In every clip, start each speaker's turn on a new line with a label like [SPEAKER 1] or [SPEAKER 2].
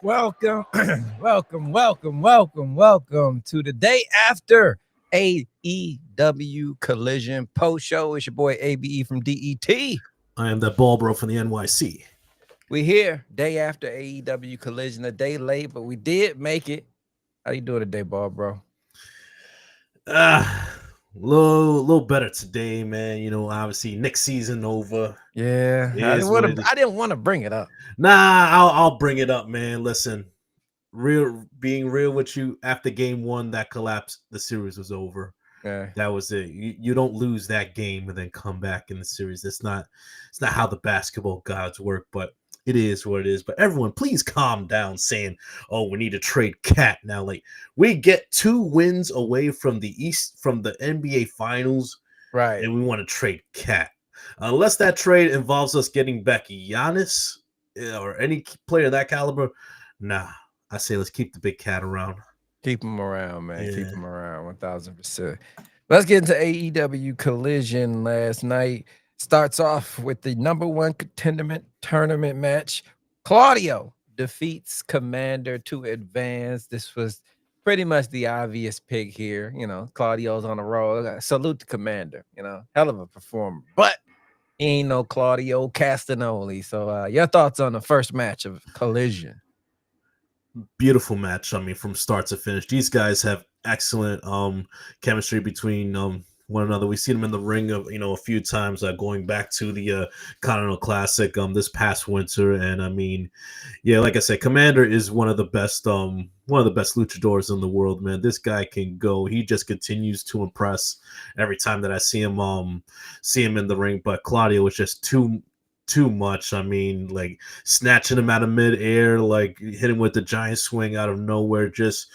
[SPEAKER 1] Welcome, welcome to the day after AEW Collision post show. It's your boy ABE from DET.
[SPEAKER 2] I am that bald bro from the NYC.
[SPEAKER 1] We here day after AEW Collision, a day late, but we did make it. How you doing today, bald bro?
[SPEAKER 2] Little better today, man. You know, obviously next season over.
[SPEAKER 1] Yeah, I didn't want to bring it up.
[SPEAKER 2] Nah, I'll bring it up, man. Listen, being real with you, after game one, that collapse, the series was over.
[SPEAKER 1] Yeah.
[SPEAKER 2] That was it. You don't lose that game and then come back in the series. It's not how the basketball gods work, but it is what it is. But everyone, please calm down saying, oh, we need to trade Cat now. Like, we get 2 wins away from the NBA Finals.
[SPEAKER 1] Right.
[SPEAKER 2] And we want to trade Cat. Unless that trade involves us getting back Giannis or any player of that caliber, nah. I say let's keep the big cat around.
[SPEAKER 1] Keep him around, man. Yeah. Keep him around 1,000%. Let's get into AEW Collision last night. Starts off with the number 1 tournament match. Claudio defeats Commander to advance. This was pretty much the obvious pick here. You know, Claudio's on a roll. Salute the Commander. You know, hell of a performer. But he ain't no Claudio Castagnoli. So your thoughts on the first match of Collision?
[SPEAKER 2] Beautiful match. I mean, from start to finish, these guys have excellent chemistry between one another. We see them in the ring a few times, going back to the Continental Classic this past winter. And I mean, yeah, like I said, Commander is one of the best luchadors in the world, man. This guy can go. He just continues to impress every time that I see him in the ring. But Claudio was just too much. I mean, like snatching him out of midair, like hitting with the giant swing out of nowhere, just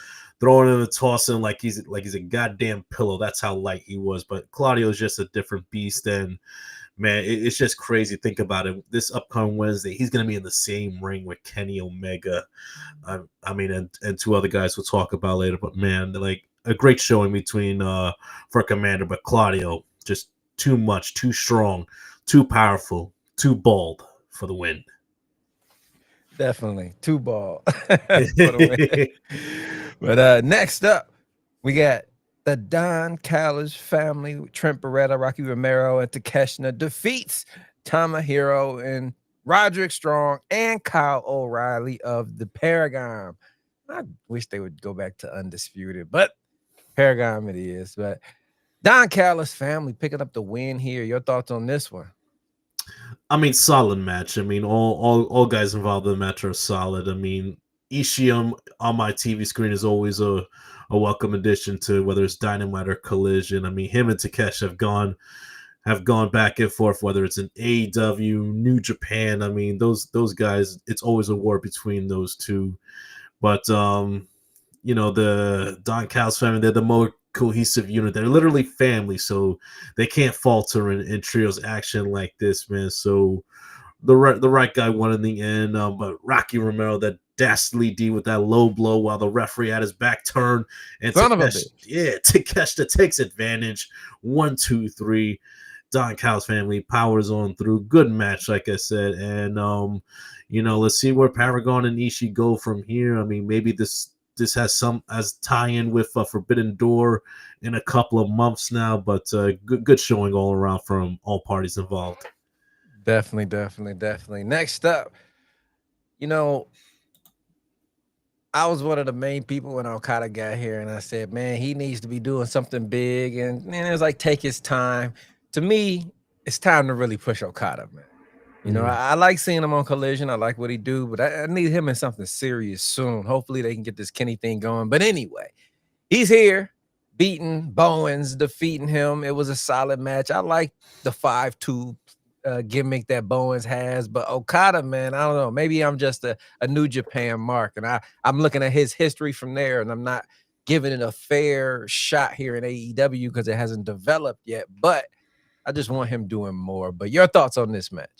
[SPEAKER 2] throwing him and tossing like he's a goddamn pillow. That's how light he was. But Claudio is just a different beast, and man, it's just crazy. Think about it. This upcoming Wednesday, he's gonna be in the same ring with Kenny Omega. I mean, and 2 other guys we'll talk about later. But man, like a great showing between for Commander, but Claudio just too much, too strong, too powerful. Too bald for the win.
[SPEAKER 1] Definitely too bald for the win. But next up, we got the Don Callis family. Trent Beretta, Rocky Romero, and Takeshita defeats Tomohiro and Roderick Strong and Kyle O'Reilly of the Paragon. I wish they would go back to Undisputed, but Paragon it is. But Don Callis family picking up the win here. Your thoughts on this one?
[SPEAKER 2] I mean, solid match. I mean, all guys involved in the match are solid. I mean, Ishii on my TV screen is always a welcome addition to whether it's Dynamite or Collision. I mean, him and Takeshi have gone back and forth, whether it's in AEW, New Japan. I mean, those guys, it's always a war between those two. But the Don Callis family, they're the more cohesive unit. They're literally family, so they can't falter in trios action like this, man. So the right guy won in the end. But Rocky Romero, that dastardly D with that low blow while the referee had his back turned, and Takeshita takes advantage. 1, 2, 3. Don Callis family powers on through. Good match, like I said, and let's see where Paragon and Ishii go from here. I mean, maybe this has some as tie-in with Forbidden Door in a couple of months now, but good showing all around from all parties involved.
[SPEAKER 1] Definitely. Next up, I was one of the main people when Okata got here, and I said, man, he needs to be doing something big, and it was like, take his time. To me, it's time to really push Okata, man. I like seeing him on Collision. I like what he do, but I need him in something serious soon. Hopefully they can get this Kenny thing going. But anyway, he's here, beating Bowens, defeating him. It was a solid match. I like the 5-2 gimmick that Bowens has, but Okada, man, I don't know. Maybe I'm just a New Japan mark, and I'm looking at his history from there, and I'm not giving it a fair shot here in AEW because it hasn't developed yet. But I just want him doing more. But your thoughts on this match?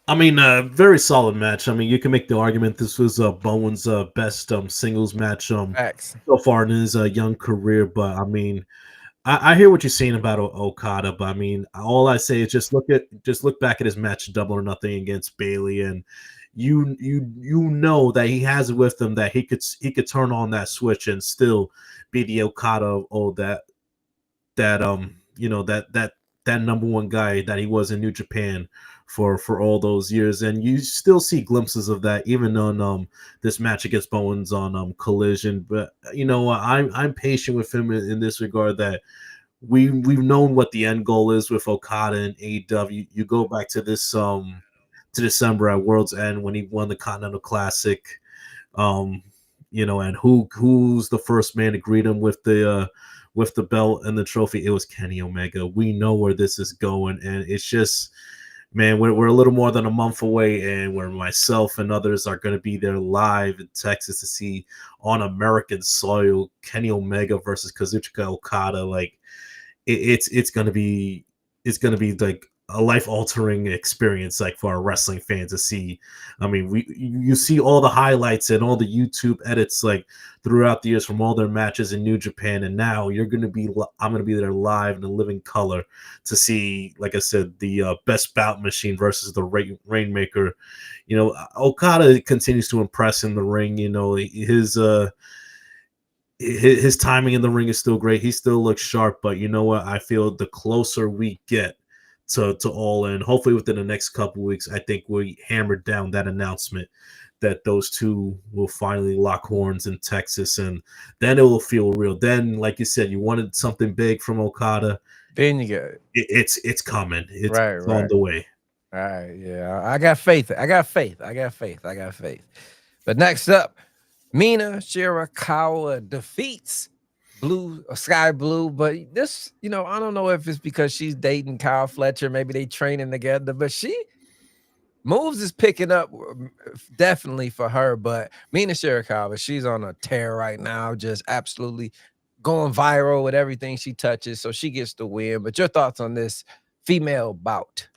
[SPEAKER 2] I mean, very solid match. I mean, you can make the argument this was Bowen's best singles match so far in his young career. But I mean, I hear what you're saying about Okada, but I mean, all I say is just look back at his match Double or Nothing against Bailey, and you know that he has it with him that he could turn on that switch and still be the Okada that number one guy that he was in New Japan for all those years, and you still see glimpses of that even on this match against Bowens on Collision. But I'm patient with him in this regard that we've known what the end goal is with Okada and AEW. You go back to this to December at World's End when he won the Continental Classic, um, and who's the first man to greet him with the belt and the trophy? It was Kenny Omega. We know where this is going, and it's just, man, we're a little more than a month away, and where myself and others are going to be there live in Texas to see on American soil Kenny Omega versus Kazuchika Okada. Like it's gonna be like a life altering experience, like for our wrestling fans to see. I mean, you see all the highlights and all the YouTube edits like throughout the years from all their matches in New Japan, and now I'm gonna be there live in the living color to see, like I said, the best bout machine versus the Rainmaker. Okada continues to impress in the ring. His timing in the ring is still great. He still looks sharp, but you know what? I feel the closer we get to All In, hopefully within the next couple weeks, I think we hammered down that announcement that those two will finally lock horns in Texas, and then it will feel real. Then, like you said, you wanted something big from Okada.
[SPEAKER 1] Then you get it.
[SPEAKER 2] It's coming. It's
[SPEAKER 1] Right.
[SPEAKER 2] on the way.
[SPEAKER 1] All right. Yeah. I got faith. But next up, Mina Shirakawa defeats Sky Blue. But this, I don't know if it's because she's dating Kyle Fletcher. Maybe they training together, but she moves is picking up definitely for her. But Mina Shirakawa, she's on a tear right now, just absolutely going viral with everything she touches. So she gets the win. But your thoughts on this female bout?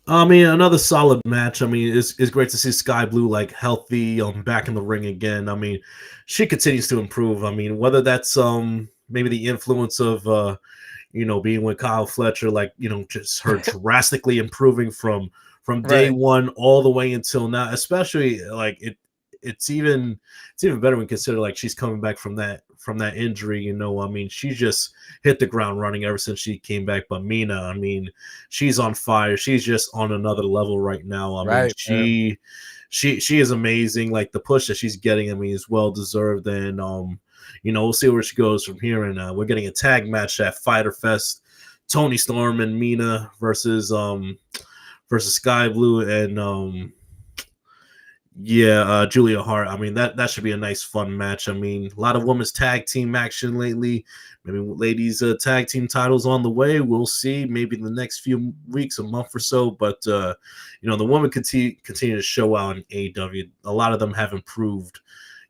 [SPEAKER 2] I mean, another solid match. I mean, it's great to see Sky Blue like healthy, back in the ring again. I mean, she continues to improve. I mean, whether that's maybe the influence of being with Kyle Fletcher, like just her drastically improving from day one all the way until now. Especially like it's even better when consider like she's coming back from that injury. I mean, she just hit the ground running ever since she came back. But Mina, I mean, she's on fire. She's just on another level right now. I mean, she is amazing. Like the push that she's getting, I mean, is well deserved. And we'll see where she goes from here. And we're getting a tag match at Fyter Fest. Toni Storm and Mina versus Sky Blue and Julia Hart. I mean, that should be a nice, fun match. I mean, a lot of women's tag team action lately. Maybe ladies' tag team titles on the way. We'll see. Maybe in the next few weeks, a month or so. But the women continue to show out in AEW. A lot of them have improved,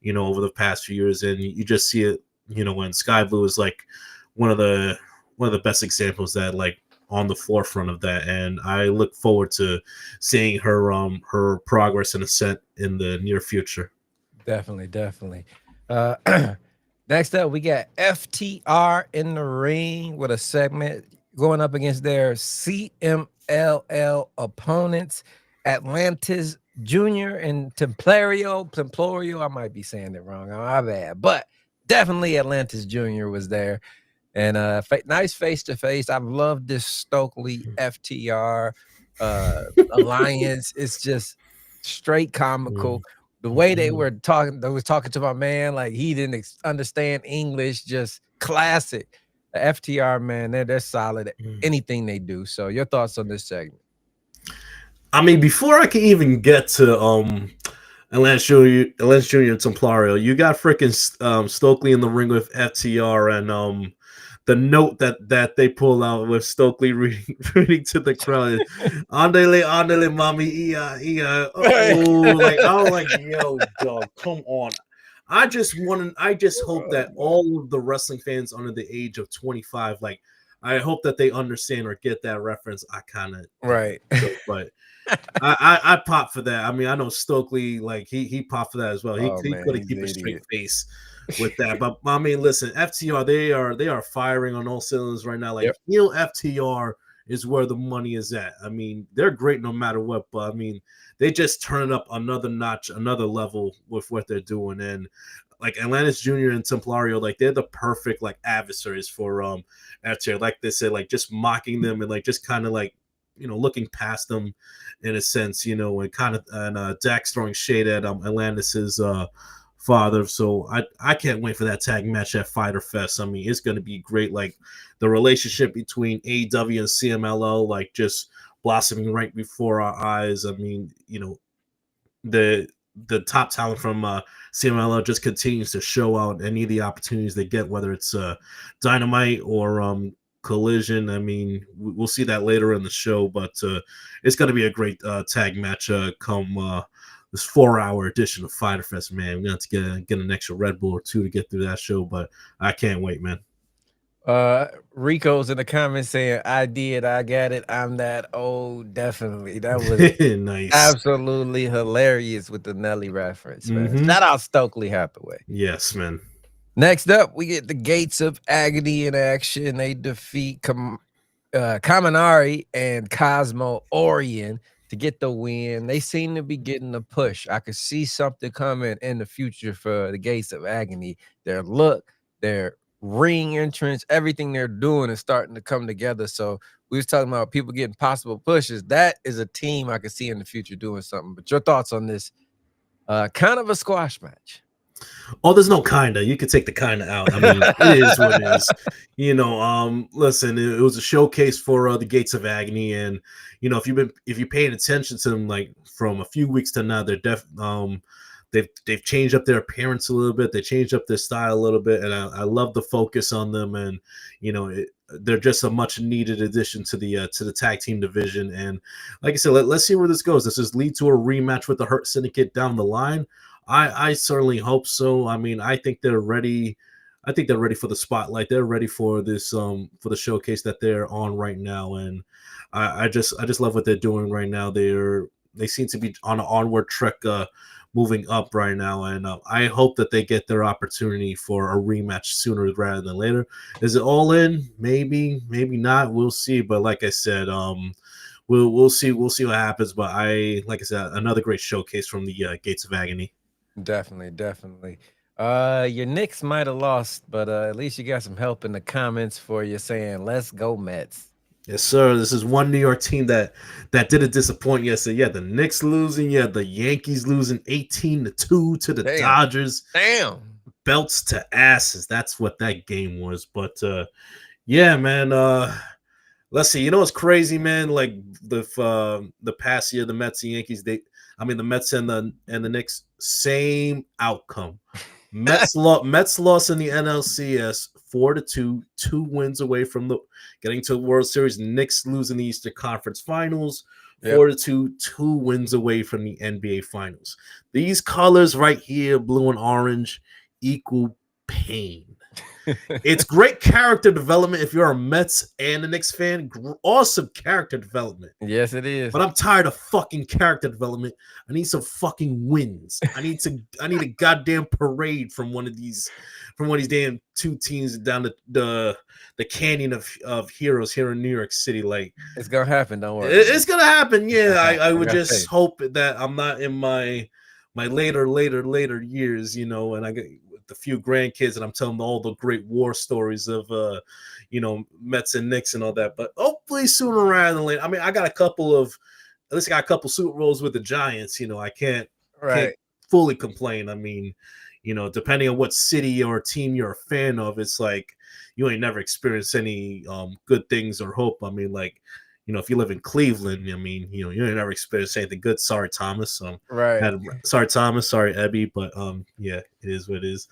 [SPEAKER 2] over the past few years, and you just see it. When Sky Blue is like one of the best examples that like on the forefront of that, and I look forward to seeing her progress and ascent in the near future.
[SPEAKER 1] Definitely. Next up, we got FTR in the ring with a segment going up against their CMLL opponents, Atlantis Jr. and Templario. I might be saying it wrong. My bad. But definitely Atlantis Jr. was there. And nice face-to-face. I've loved this Stokely FTR alliance. It's just straight comical. The way they was talking to my man, like he didn't understand English, just classic. The FTR, man, they're solid at anything they do. So your thoughts on this segment?
[SPEAKER 2] I mean, before I can even get to Atlantis Jr. and Templario, you got freaking Stokely in the ring with FTR, and the note that they pull out with Stokely reading to the crowd, "Andele, andele, mami, ia, ia." Like I was like, "Yo, dog, come on." I just hope that all of the wrestling fans under the age of 25, like, I hope that they understand or get that reference. I kind of but I pop for that. I mean, I know Stokely, like he popped for that as well. He couldn't keep a straight face with that. But I mean, listen, FTR, they are firing on all cylinders right now. Like
[SPEAKER 1] Yep.
[SPEAKER 2] heel FTR is where the money is at. I mean, they're great no matter what, but I mean, they just turn up another notch, another level with what they're doing. And like Atlantis Jr. and Templario, like they're the perfect like adversaries for FTR. Like they said, like just mocking them and like just kind of like looking past them in a sense, and kind of Dax throwing shade at Atlantis's father. So I can't wait for that tag match at Fyter Fest. I mean, it's going to be great. Like the relationship between AEW and CMLL, like just blossoming right before our eyes. I mean, the top talent from CMLL just continues to show out any of the opportunities they get, whether it's Dynamite or Collision. I mean, we'll see that later in the show, but it's going to be a great tag match come this 4-hour edition of Fyter Fest, man. We're going to get an extra Red Bull or two to get through that show, but I can't wait, man.
[SPEAKER 1] Rico's in the comments saying, I did, I got it, I'm that old. Definitely. That was
[SPEAKER 2] nice.
[SPEAKER 1] absolutely hilarious with the Nelly reference, man. Shout out Stokely Hathaway.
[SPEAKER 2] Yes, man.
[SPEAKER 1] Next up, we get the Gates of Agony in action. They defeat Kaminari and Cosmo Orion to get the win. They seem to be getting a push. I could see something coming in the future for the Gates of Agony. Their look, their ring entrance, everything they're doing is starting to come together. So we was talking about people getting possible pushes. That is a team I could see in the future doing something. But your thoughts on this kind of a squash match?
[SPEAKER 2] Oh, there's no kinda. You could take the kinda out. I mean, it is what it is. Listen, it was a showcase for the Gates of Agony, and if you're paying attention to them, like from a few weeks to now, they've changed up their appearance a little bit. They changed up their style a little bit, and I love the focus on them. And they're just a much needed addition to the tag team division. And like I said, let's see where this goes. Does this lead to a rematch with the Hurt Syndicate down the line? I certainly hope so. I mean, I think they're ready. I think they're ready for the spotlight. They're ready for this for the showcase that they're on right now. And I just love what they're doing right now. They seem to be on an onward trek, moving up right now, and I hope that they get their opportunity for a rematch sooner rather than later. Is it all in? Maybe not. We'll see. But like I said, we'll see what happens. But like I said, another great showcase from the Gates of Agony.
[SPEAKER 1] Definitely. Your Knicks might have lost, but at least you got some help in the comments for you saying, let's go Mets.
[SPEAKER 2] Yes, sir. This is one New York team that didn't disappoint yesterday. Yeah, the Knicks losing. Yeah, the Yankees losing 18-2 to the Dodgers.
[SPEAKER 1] Damn.
[SPEAKER 2] Belts to asses. That's what that game was. But yeah, man. Let's see. What's crazy, man? Like the past year, the Mets and Yankees, the Mets and the Knicks, same outcome. Mets lost in the NLCS 4-2, 2 wins away from getting to the World Series. Knicks losing the Eastern Conference Finals 4-2, 2 wins away from the NBA Finals. These colors right here, blue and orange, equal pain. It's great character development if you're a Mets and a Knicks fan. Awesome character development.
[SPEAKER 1] Yes, it is.
[SPEAKER 2] But I'm tired of fucking character development. I need some fucking wins. I need a goddamn parade from one of these damn two teams down the canyon of heroes here in New York City. Like,
[SPEAKER 1] it's gonna happen. Don't worry.
[SPEAKER 2] It's gonna happen. Yeah, I would just hope that I'm not in my later years, and I get the few grandkids and I'm telling them all the great war stories of Mets and Knicks and all that. But hopefully sooner rather than later. I mean, I got a couple Super Bowls with the Giants. I can't fully complain. I mean, depending on what city or team you're a fan of, it's like you ain't never experienced any good things or hope. I mean, like, if you live in Cleveland, I mean, you ain't never experienced anything good. Sorry, Thomas. Sorry, Thomas. Sorry, Ebby. But yeah, it is what it is.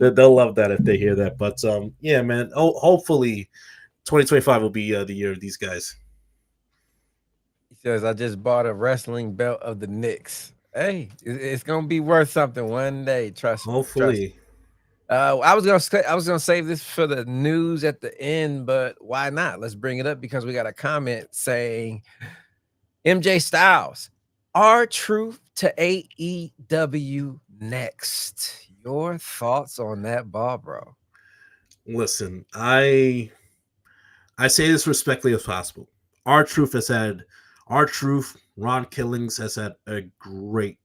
[SPEAKER 2] They'll love that if they hear that. But yeah, man. Hopefully, 2025 will be the year of these guys.
[SPEAKER 1] He says, "I just bought a wrestling belt of the Knicks. Hey, it's gonna be worth something one day. Trust me.
[SPEAKER 2] Hopefully."
[SPEAKER 1] I was gonna save this for the news at the end, but why not? Let's bring it up because we got a comment saying, MJ Styles, R-Truth to AEW next. Your thoughts on that, Bald Bro?
[SPEAKER 2] Listen, I say this respectfully as possible. Our Truth, Ron Killings has had a great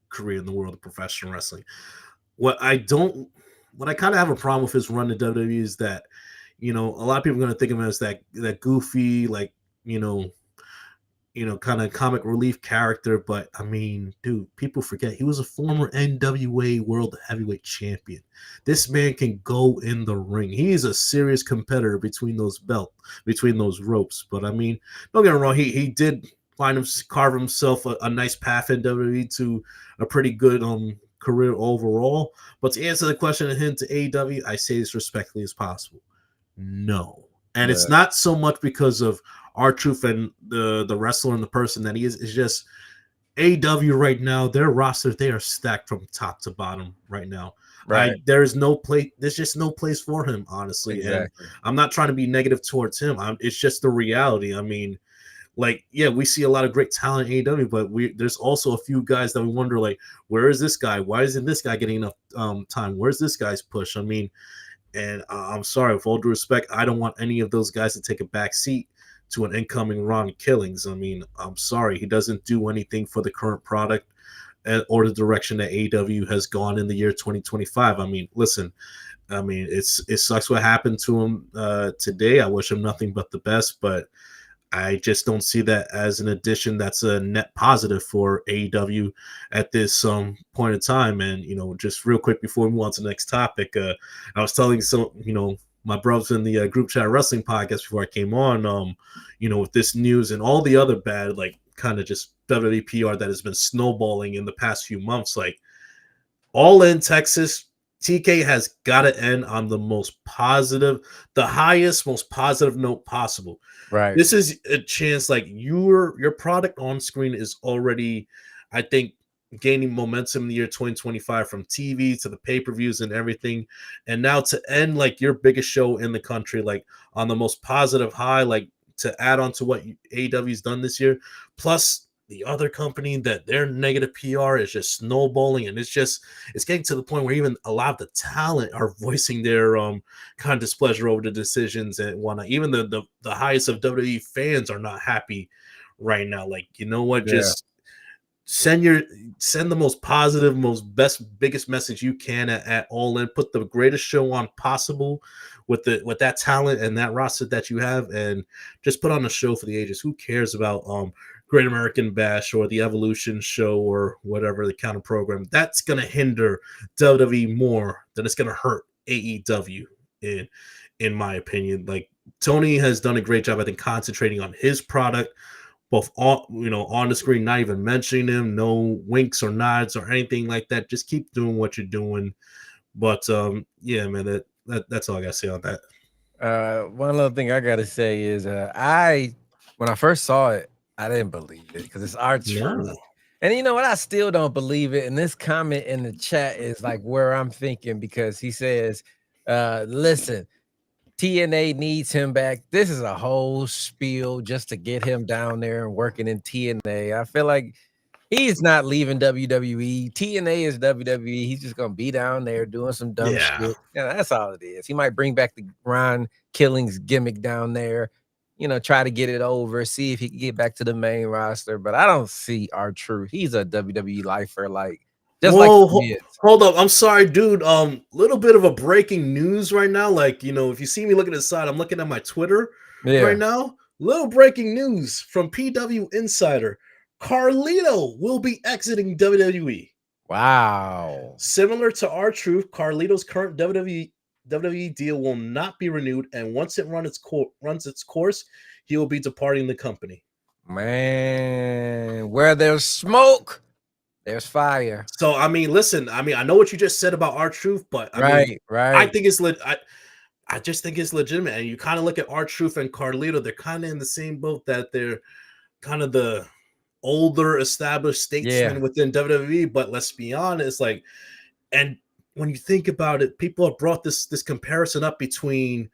[SPEAKER 2] career in the world of professional wrestling. What I don't, what I kind of have a problem with his run to WWE is that, a lot of people are going to think of him as that goofy, like, you know, kind of comic relief character. But I mean, dude, people forget he was a former NWA World Heavyweight Champion. This man can go in the ring. He's a serious competitor between those ropes. But I mean, don't get me wrong, he did carve himself a nice path in WWE to a pretty good career overall. But to answer the question of him to AEW, I say as respectfully as possible. No. And it's not so much because of R-Truth and the wrestler and the person that he is. It's just AEW right now, their roster, they are stacked from top to bottom right now.
[SPEAKER 1] Right.
[SPEAKER 2] There's just no place for him, honestly.
[SPEAKER 1] Exactly.
[SPEAKER 2] And I'm not trying to be negative towards him. It's just the reality. I mean, like, yeah, we see a lot of great talent in AEW, but there's also a few guys that we wonder, like, where is this guy? Why isn't this guy getting enough time? Where's this guy's push? I mean, and I'm sorry, with all due respect, I don't want any of those guys to take a back seat to an incoming Ron Killings. I mean, I'm sorry, he doesn't do anything for the current product or the direction that AEW has gone in the year 2025. I mean, listen, I mean, it sucks what happened to him today. I wish him nothing but the best, but I just don't see that as an addition that's a net positive for AEW at this point in time. And, just real quick before we move on to the next topic, I was telling my brothers in the group chat wrestling podcast before I came on, with this news and all the other bad, like, kind of just WWE PR that has been snowballing in the past few months, like, All In Texas, TK has got to end on the highest, most positive note possible.
[SPEAKER 1] Right.
[SPEAKER 2] This is a chance, like, your product on screen is already, I think, gaining momentum in the year 2025 from TV to the pay-per-views and everything. And now to end, like, your biggest show in the country, like, on the most positive high, like, to add on to what AEW's done this year, plus the other company that their negative PR is just snowballing, and it's getting to the point where even a lot of the talent are voicing their kind of displeasure over the decisions and whatnot. Even the highest of WWE fans are not happy right now. Like, you know what?
[SPEAKER 1] Yeah.
[SPEAKER 2] Just send the most positive, biggest message you can at All In. Put the greatest show on possible with that talent and that roster that you have, and just put on a show for the ages. Who cares about Great American Bash or the Evolution show or whatever the counter program? That's going to hinder WWE more than it's going to hurt AEW, in my opinion. Like, Tony has done a great job, I think, concentrating on his product, both on the screen, not even mentioning him, no winks or nods or anything like that. Just keep doing what you're doing. But yeah, man, that's all I gotta say on that.
[SPEAKER 1] One little thing I gotta say is when I first saw it, I didn't believe it because it's our truth.
[SPEAKER 2] Yeah.
[SPEAKER 1] And you know what? I still don't believe it. And this comment in the chat is like where I'm thinking, because he says, listen, TNA needs him back. This is a whole spiel just to get him down there and working in TNA. I feel like he's not leaving WWE. TNA is WWE. He's just gonna be down there doing some dumb shit. Yeah, that's all it is. He might bring back the Ron Killings gimmick down there, try to get it over, see if he can get back to the main roster. But I don't see R-Truth. He's a WWE lifer,
[SPEAKER 2] Hold up. I'm sorry, dude. Little bit of a breaking news right now. Like, if you see me looking at the side, I'm looking at my Twitter right now. Little breaking news from PW Insider. Carlito will be exiting WWE.
[SPEAKER 1] Wow.
[SPEAKER 2] Similar to R-Truth, Carlito's current WWE deal will not be renewed, and once it runs its course, he will be departing the company.
[SPEAKER 1] Man, where there's smoke, there's fire.
[SPEAKER 2] So, I mean, listen, I know what you just said about R-Truth, but
[SPEAKER 1] right.
[SPEAKER 2] I think it's I just think it's legitimate. And you kind of look at R-Truth and Carlito, they're kind of in the same boat, that they're kind of the older established statesmen within WWE. But let's be honest, like, and when you think about it, people have brought this comparison up between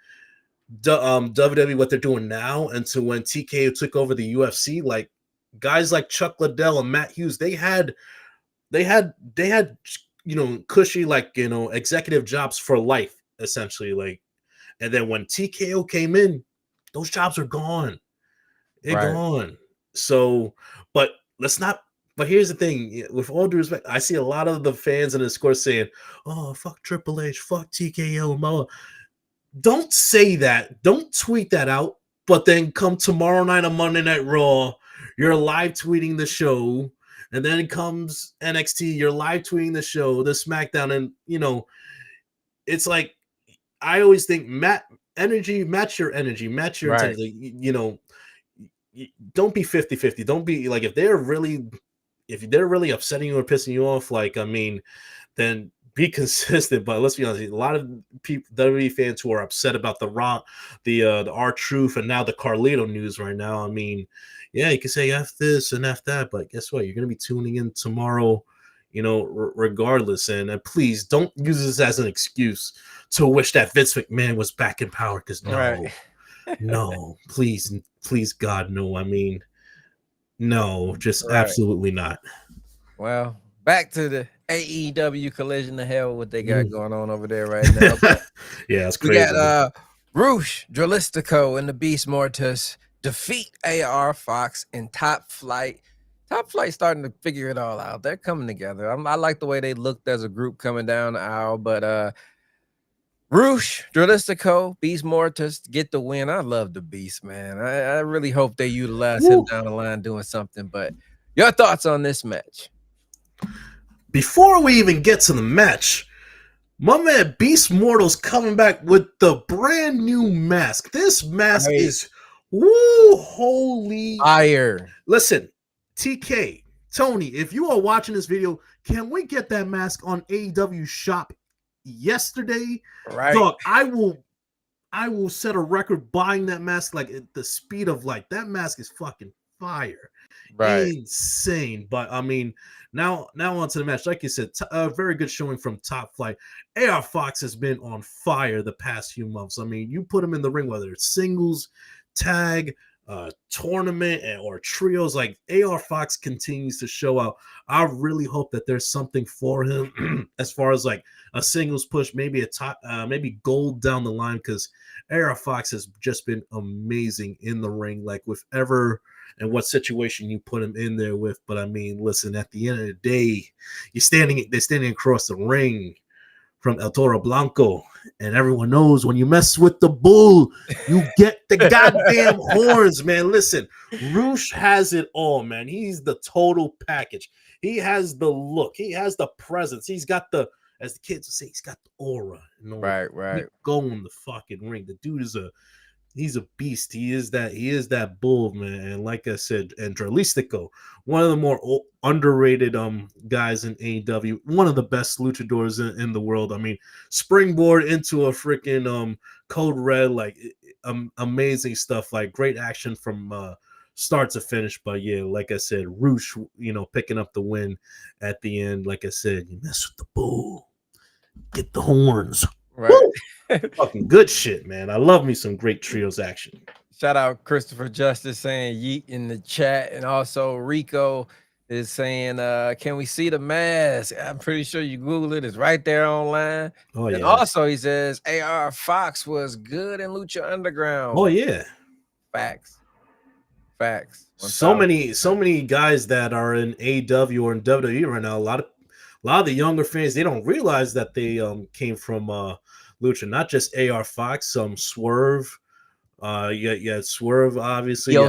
[SPEAKER 2] WWE, what they're doing now, and to when TKO took over the UFC. Like, guys like Chuck Liddell and Matt Hughes, they had cushy, like, executive jobs for life, essentially. Like, and then when TKO came in, those jobs are gone. They're
[SPEAKER 1] Right.
[SPEAKER 2] gone. So, but let's not. But here's the thing: with all due respect, I see a lot of the fans in the score saying, "Oh, fuck Triple H, fuck TKO, Mo." Don't say that. Don't tweet that out. But then come tomorrow night on Monday Night Raw, you're live tweeting the show, and then it comes NXT, you're live tweeting the show, the SmackDown, and it's like, I always think match your energy, match your
[SPEAKER 1] Right.
[SPEAKER 2] intensity. Don't be 50-50. Don't be like, if they're really upsetting you or pissing you off, like, I mean, then be consistent. But let's be honest, a lot of people, WWE fans, who are upset about the R-Truth, and now the Carlito news right now. I mean, yeah, you can say F this and F that, but guess what? You're going to be tuning in tomorrow, regardless. And please don't use this as an excuse to wish that Vince McMahon was back in power, because no, please, God, no. I mean, no, just absolutely not.
[SPEAKER 1] Well, back to the AEW Collision. The hell what they got going on over there right now.
[SPEAKER 2] Yeah, it's crazy.
[SPEAKER 1] We got Roosh, Dralistico, and the Beast Mortis defeat AR Fox and Top Flight. Top Flight starting to figure it all out. They're coming together. I like the way they looked as a group coming down the aisle, but Roosh, Dralistico, Beast Mortis get the win. I love the Beast, man. I really hope they utilize him down the line doing something. But your thoughts on this match?
[SPEAKER 2] Before we even get to the match, my man Beast Mortal's coming back with the brand new mask. This mask is holy
[SPEAKER 1] fire.
[SPEAKER 2] Listen, TK, Tony, if you are watching this video, can we get that mask on AEW shop yesterday?
[SPEAKER 1] Right.
[SPEAKER 2] Dog, I will set a record buying that mask, like, at the speed of light. That mask is fucking fire.
[SPEAKER 1] Right.
[SPEAKER 2] Insane. But I mean, now on to the match. Like you said, a very good showing from Top Flight. AR Fox has been on fire the past few months. I mean, you put him in the ring, whether it's singles, tag, tournament, or trios, like, AR Fox continues to show out. I really hope that there's something for him as far as like a singles push, maybe a top, maybe gold down the line, because AR Fox has just been amazing in the ring, like, with ever and what situation you put him in there with. But I mean, listen, at the end of the day, they're standing across the ring from El Toro Blanco, and everyone knows when you mess with the bull, you get the goddamn horns, man. Listen, Roosh has it all, man. He's the total package. He has the look. He has the presence. He's got the, as the kids would say, he's got the aura.
[SPEAKER 1] Right.
[SPEAKER 2] Go in the fucking ring. The dude is he's a beast. He is that bull, man. And like I said, and Dralistico, one of the more underrated guys in AEW, one of the best luchadors in the world. I mean, springboard into a freaking Code Red, like, amazing stuff, like, great action from start to finish. But yeah, like I said, Roosh, picking up the win at the end. Like I said, you mess with the bull, get the horns.
[SPEAKER 1] Right.
[SPEAKER 2] Fucking good shit, man. I love me some great trios action.
[SPEAKER 1] Shout out Christopher Justice saying yeet in the chat. And also Rico is saying, can we see the mask? I'm pretty sure you Google it. It's right there online.
[SPEAKER 2] Oh, yeah.
[SPEAKER 1] And also he says AR Fox was good in Lucha Underground.
[SPEAKER 2] Oh, yeah.
[SPEAKER 1] Facts.
[SPEAKER 2] So many guys that are in AEW or in WWE right now. A lot of the younger fans, they don't realize that they came from Lucha. Not just AR Fox, Swerve. Yeah, Swerve, obviously. Io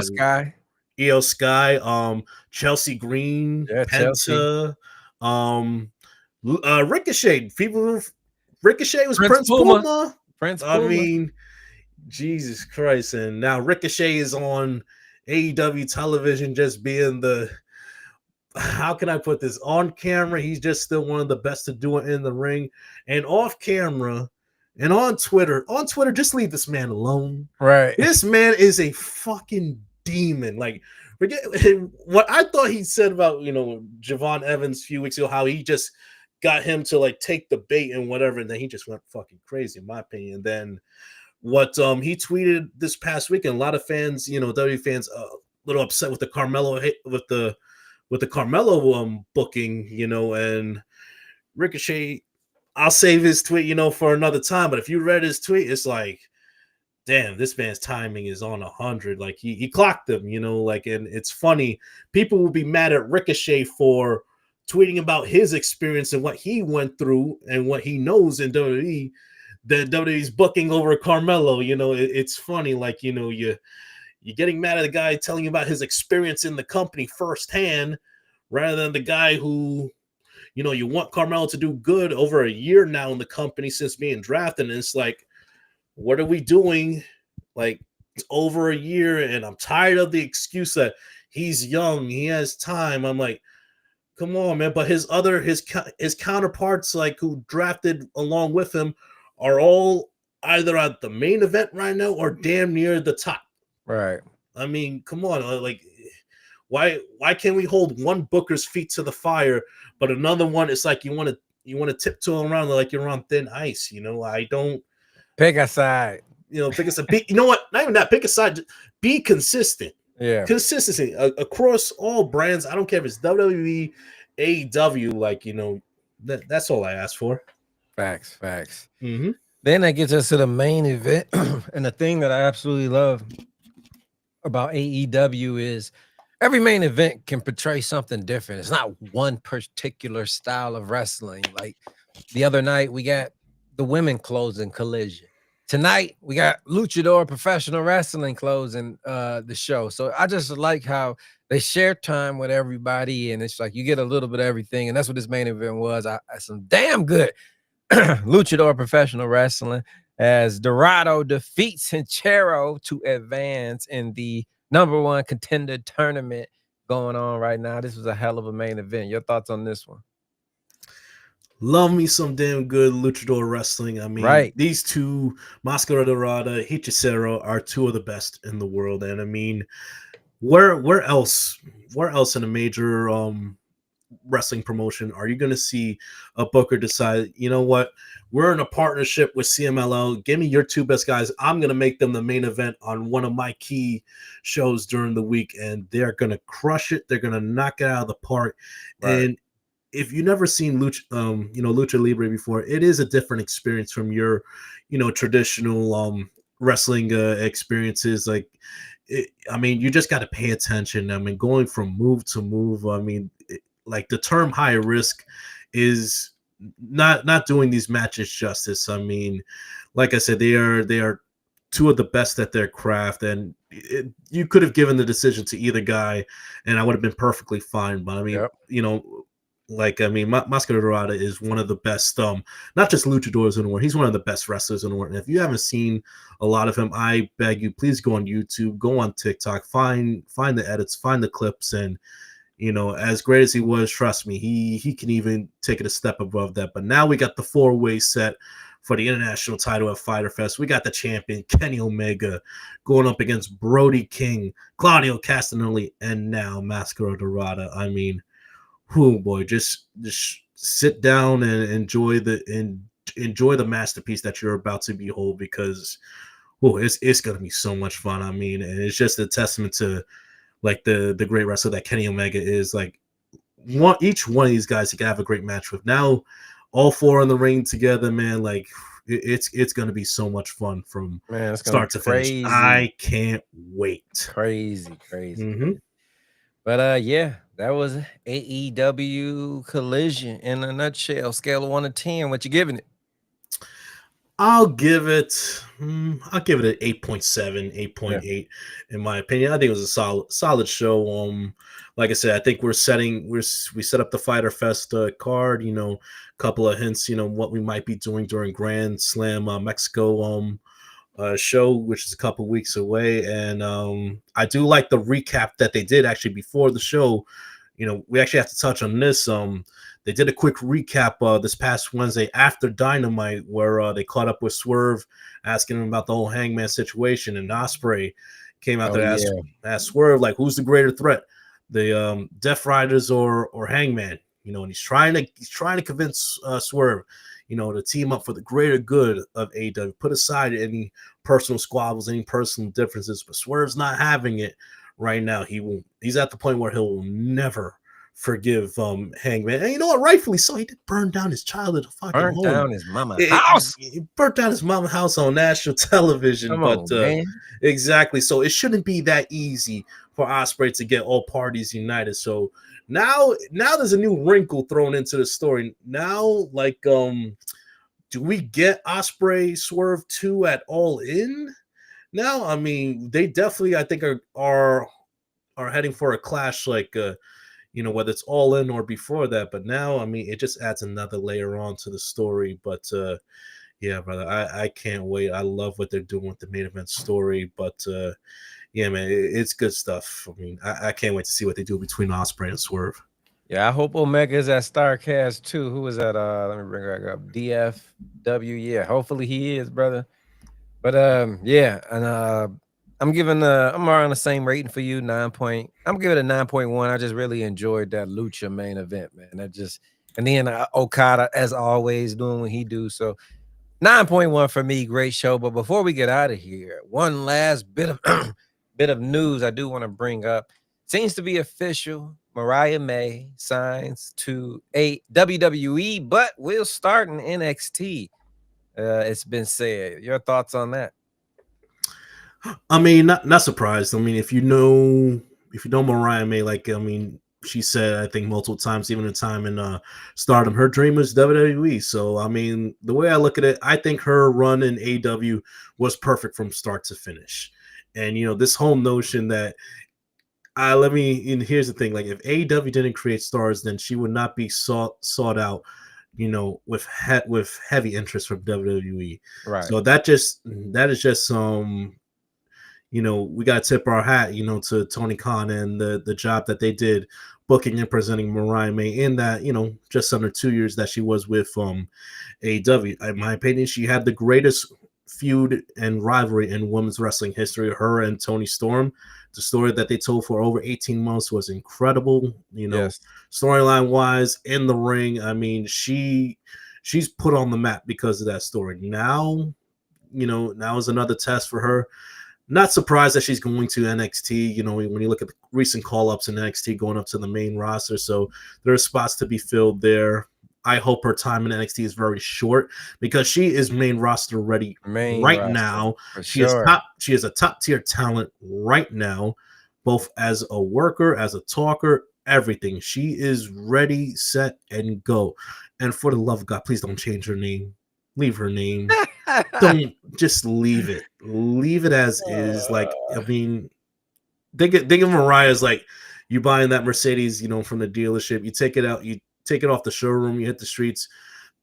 [SPEAKER 2] Sky, Chelsea Green, Penta, Ricochet. Ricochet was Prince Puma. I mean, Jesus Christ. And now Ricochet is on AEW television, just being how can I put this? On camera, he's just still one of the best to do it in the ring. And off camera and on Twitter, just leave this man alone.
[SPEAKER 1] Right.
[SPEAKER 2] This man is a fucking demon. Like, forget what I thought he said about, Javon Evans a few weeks ago, how he just got him to, like, take the bait and whatever, and then he just went fucking crazy, in my opinion. Then what he tweeted this past weekend, a lot of fans, WWE fans, a little upset with the Carmelo with the Carmelo booking, and Ricochet, I'll save his tweet, for another time. But if you read his tweet, it's like, damn, this man's timing is on 100. Like he clocked them, and it's funny. People will be mad at Ricochet for tweeting about his experience and what he went through and what he knows in WWE. That WWE's booking over Carmelo, it's funny. Like, you're getting mad at the guy telling you about his experience in the company firsthand rather than the guy who, you want Carmelo to do good over a year now in the company since being drafted. And it's like, what are we doing? Like, it's over a year, and I'm tired of the excuse that he's young, he has time. I'm like, come on, man. But his counterparts, like, who drafted along with him, are all either at the main event right now or damn near the top.
[SPEAKER 1] Right.
[SPEAKER 2] I mean, come on. Like, why can't we hold one Booker's feet to the fire, but another one, it's like you want to tiptoe around like you're on thin ice. I don't
[SPEAKER 1] pick a side.
[SPEAKER 2] Pick a side. You know what? Not even that. Pick a side. Be consistent.
[SPEAKER 1] Yeah.
[SPEAKER 2] Consistency across all brands. I don't care if it's WWE, AEW. Like, that's all I ask for.
[SPEAKER 1] Facts.
[SPEAKER 2] Mm-hmm.
[SPEAKER 1] Then that gets us to the main event. And the thing that I absolutely love about AEW is every main event can portray something different. It's not one particular style of wrestling. Like the other night, we got the women closing Collision. Tonight, we got Luchador Professional Wrestling closing the show. So I just like how they share time with everybody, and it's like you get a little bit of everything. And that's what this main event was. I some damn good Luchador Professional Wrestling as Dorado defeats Caro to advance in the #1 contender tournament going on right now. This was a hell of a main event. Your thoughts on this one?
[SPEAKER 2] Love me some damn good luchador wrestling. I mean,
[SPEAKER 1] right.
[SPEAKER 2] These two, Mascara Dorada, Hechicero, are two of the best in the world. And I mean, where else in a major wrestling promotion are you going to see a booker decide, you know what, we're in a partnership with CMLL, give me your two best guys, I'm going to make them the main event on one of my key shows during the week, and they're going to crush it, they're going to knock it out of the park. Right. And if you've never seen Lucha Libre before, it is a different experience from your, traditional wrestling experiences. Like, you just got to pay attention. I mean, going from move to move. I mean, like the term high risk is not doing these matches justice. I mean, like I said, they are two of the best at their craft, and you could have given the decision to either guy, and I would have been perfectly fine. But I mean, Mascara Dorada is one of the best, not just luchadors in the world. He's one of the best wrestlers in the world. And if you haven't seen a lot of him, I beg you, please go on YouTube, go on TikTok, find the edits, find the clips, and as great as he was, trust me, he can even take it a step above that. But now we got the 4-way set for the international title at Fyter Fest. We got the champion Kenny Omega going up against Brody King, Claudio Castagnoli, and now Mascara Dorada. I mean, oh boy, just sit down and enjoy the masterpiece that you're about to behold, because it's gonna be so much fun. I mean, and it's just a testament to like the great wrestler that Kenny Omega is. Like, each one of these guys you can have a great match with. Now, all four in the ring together, man. Like, it's gonna be so much fun from start to finish. I can't wait.
[SPEAKER 1] Crazy.
[SPEAKER 2] Mm-hmm.
[SPEAKER 1] But yeah, that was AEW Collision in a nutshell. Scale of 1 to 10. What you giving it?
[SPEAKER 2] I'll give it an 8.7, 8.8 in my opinion. I think it was a solid show. Like I said, I think we set up the Fyter Fest card, a couple of hints, what we might be doing during Grand Slam Mexico show, which is a couple weeks away. And I do like the recap that they did actually before the show. We actually have to touch on this. They did a quick recap this past Wednesday after Dynamite, where they caught up with Swerve, asking him about the whole Hangman situation, and Ospreay came out there and asked Swerve, like, who's the greater threat, the Death Riders or Hangman? And he's trying to convince Swerve, to team up for the greater good of AEW, put aside any personal squabbles, any personal differences. But Swerve's not having it right now. He's at the point where he'll never forgive Hangman. And you know what? Rightfully so. He did burn down his childhood fucking
[SPEAKER 1] Burnt
[SPEAKER 2] home.
[SPEAKER 1] down his mama house.
[SPEAKER 2] He burnt down his mama house on national television.
[SPEAKER 1] Come
[SPEAKER 2] But
[SPEAKER 1] on, man.
[SPEAKER 2] exactly. So it shouldn't be that easy for Ospreay to get all parties united. So now there's a new wrinkle thrown into the story. Now, like, do we get Ospreay Swerve 2 at All In? Now, I mean, they definitely, I think, are heading for a clash, like, whether it's All In or before that. But now, I mean, it just adds another layer on to the story. But yeah, brother, I can't wait. I love what they're doing with the main event story. But yeah, man, it's good stuff. I mean, I can't wait to see what they do between Ospreay and Swerve.
[SPEAKER 1] Yeah, I hope Omega's at Starcast too. Who was that? Let me bring it up. DFW. Yeah, hopefully he is, brother. But yeah, and I'm around the same rating for you, 9 point. I'm giving it a 9.1. I just really enjoyed that Lucha main event, man. And then Okada, as always, doing what he do. So 9.1 for me, great show. But before we get out of here, one last bit of bit of news I do want to bring up. Seems to be official. Mariah May signs to a WWE, but will start in NXT. It's been said. Your thoughts on that?
[SPEAKER 2] I mean, not surprised. I mean, if you know Mariah May, like, I mean, she said, I think multiple times, even in time in Stardom, her dream was WWE. So, I mean, the way I look at it, I think her run in AEW was perfect from start to finish. And this whole notion that and here's the thing, like, if AEW didn't create stars, then she would not be sought out, with heavy interest from WWE.
[SPEAKER 1] Right.
[SPEAKER 2] So that is just we got to tip our hat, to Tony Khan and the job that they did booking and presenting Mariah May in that, just under 2 years that she was with AEW. In my opinion, she had the greatest feud and rivalry in women's wrestling history, her and Tony Storm. The story that they told for over 18 months was incredible,
[SPEAKER 1] Yes.
[SPEAKER 2] Storyline wise, in the ring. I mean, she's put on the map because of that story. Now is another test for her. Not surprised that she's going to NXT. When you look at the recent call-ups in NXT going up to the main roster, so there are spots to be filled there. I hope her time in NXT is very short because she is main roster ready now. She is a top tier talent right now, both as a worker, as a talker, everything. She is ready, set, and go. And for the love of God, please don't change her name. Leave her name. Don't just leave it. Leave it as is. Like, I mean, think of Mariah as like you buying that Mercedes, from the dealership. You take it out, you take it off the showroom, you hit the streets.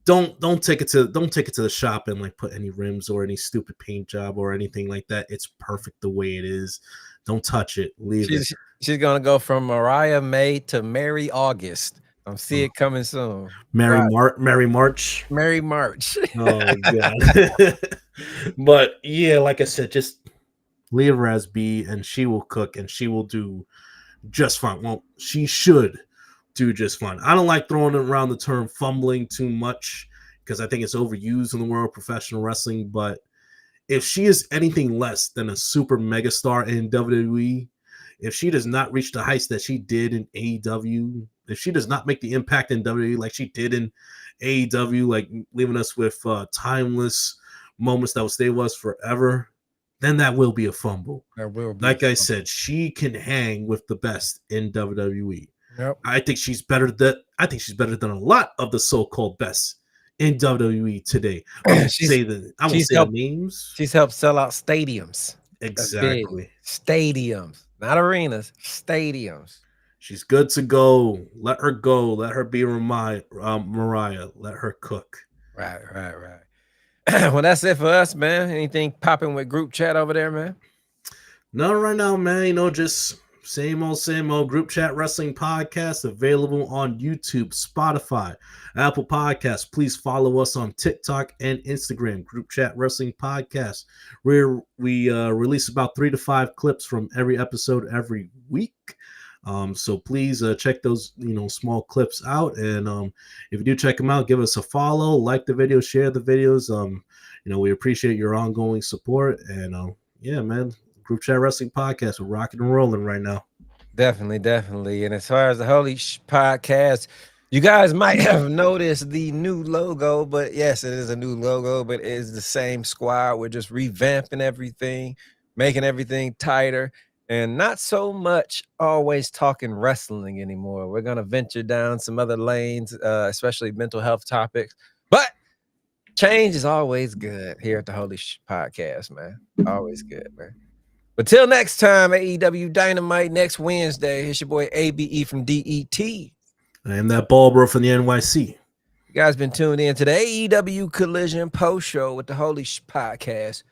[SPEAKER 2] Don't take it to the shop and like put any rims or any stupid paint job or anything like that. It's perfect the way it is. Don't touch it. Leave it.
[SPEAKER 1] She's gonna go from Mariah May to Mary August. I'm see it coming soon.
[SPEAKER 2] Mary March.
[SPEAKER 1] Mary March.
[SPEAKER 2] Oh god. But yeah, like I said, just leave her as be, and she will cook and she will do just fine. Well, she should do just fine. I don't like throwing around the term fumbling too much because I think it's overused in the world of professional wrestling. But if she is anything less than a super megastar in WWE, if she does not reach the heights that she did in AEW, if she does not make the impact in WWE like she did in AEW, like leaving us with timeless moments that will stay with us forever, then that will be a fumble. Like I said, she can hang with the best in WWE.
[SPEAKER 1] Yep.
[SPEAKER 2] I think she's better than a lot of the so-called best in WWE today. I won't say the names.
[SPEAKER 1] She's helped sell out stadiums.
[SPEAKER 2] Exactly.
[SPEAKER 1] Stadiums, not arenas, stadiums.
[SPEAKER 2] She's good to go. Let her go. Let her be Mariah. Let her cook.
[SPEAKER 1] Right. Well, that's it for us, man. Anything popping with group chat over there, man?
[SPEAKER 2] No, right now, man. Just same old group chat wrestling podcast available on YouTube, Spotify, Apple Podcasts. Please follow us on TikTok and Instagram, Group Chat Wrestling Podcast, where we release about 3 to 5 clips from every episode every week. So please check those small clips out, and if you do check them out, give us a follow, like the video, share the videos. We appreciate your ongoing support, and yeah, man. Group Chat Wrestling Podcast. We're rocking and rolling right now.
[SPEAKER 1] Definitely. And as far as the Holy Shhh Podcast, you guys might have noticed the new logo, but yes, it is a new logo, but it is the same squad. We're just revamping everything, making everything tighter, and not so much always talking wrestling anymore. We're going to venture down some other lanes, especially mental health topics. But change is always good here at the Holy Shhh Podcast, man. Always good, man. But till next time, AEW Dynamite next Wednesday. It's your boy ABE from DET.
[SPEAKER 2] And that Bald Bro from the NYC.
[SPEAKER 1] You guys been tuned in to the AEW Collision post show with the Holy Shhh Podcast.